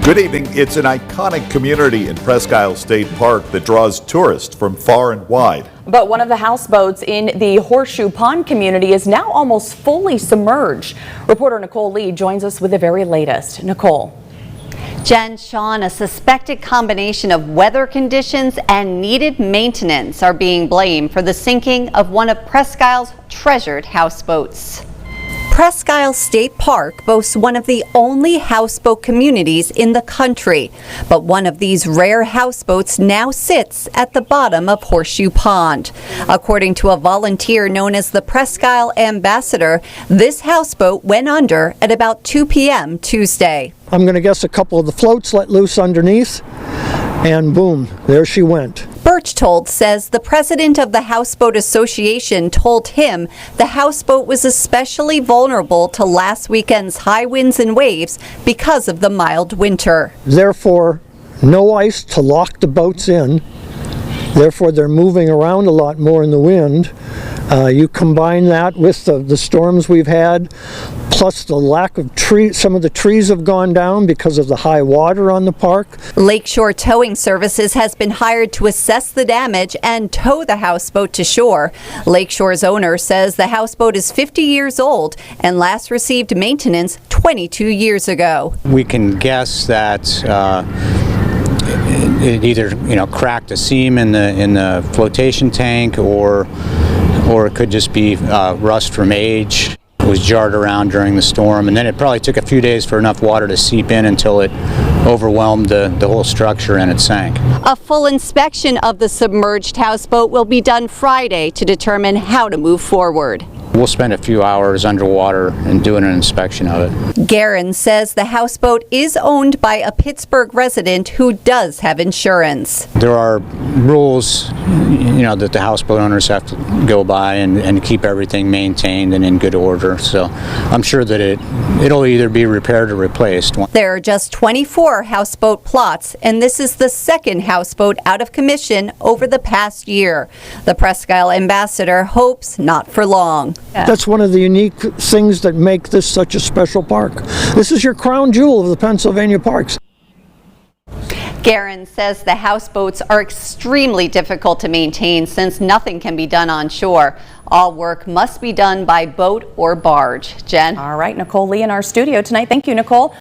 Good evening. It's an iconic community in Presque Isle State Park that draws tourists from far and wide. But one of the houseboats in the Horseshoe Pond community is now almost fully submerged. Reporter Nicole Lee joins us with the very latest. Nicole. Jen, Sean, a suspected combination of weather conditions and needed maintenance are being blamed for the sinking of one of Presque Isle's treasured houseboats. Presque Isle State Park boasts one of the only houseboat communities in the country, but one of these rare houseboats now sits at the bottom of Horseshoe Pond. According to a volunteer known as the Presque Isle Ambassador, this houseboat went under at about 2 p.m. Tuesday. I'm going to guess a couple of the floats let loose underneath, and boom, there she went. Birchtold says the president of the Houseboat Association told him the houseboat was especially vulnerable to last weekend's high winds and waves because of the mild winter. Therefore, no ice to lock the boats in. Therefore, they're moving around a lot more in the wind. You combine that with the storms we've had, plus the lack of trees. Some of the trees have gone down because of the high water on the park. Lakeshore Towing Services has been hired to assess the damage and tow the houseboat to shore. Lakeshore's owner says the houseboat is 50 years old and last received maintenance 22 years ago. We can guess that it either cracked a seam in the flotation tank, or it could just be rust from age. It was jarred around during the storm, and then it probably took a few days for enough water to seep in until it overwhelmed the whole structure and it sank. A full inspection of the submerged houseboat will be done Friday to determine how to move forward. We'll spend a few hours underwater and doing an inspection of it. Guerin says the houseboat is owned by a Pittsburgh resident who does have insurance. There are rules, that the houseboat owners have to go by and keep everything maintained and in good order. So I'm sure that it'll either be repaired or replaced. There are just 24 houseboat plots, and this is the second houseboat out of commission over the past year. The Presque Isle Ambassador hopes not for long. That's one of the unique things that make this such a special park. This is your crown jewel of the Pennsylvania parks. Guerin says the houseboats are extremely difficult to maintain since nothing can be done on shore. All work must be done by boat or barge. Jen? All right, Nicole Lee in our studio tonight. Thank you, Nicole.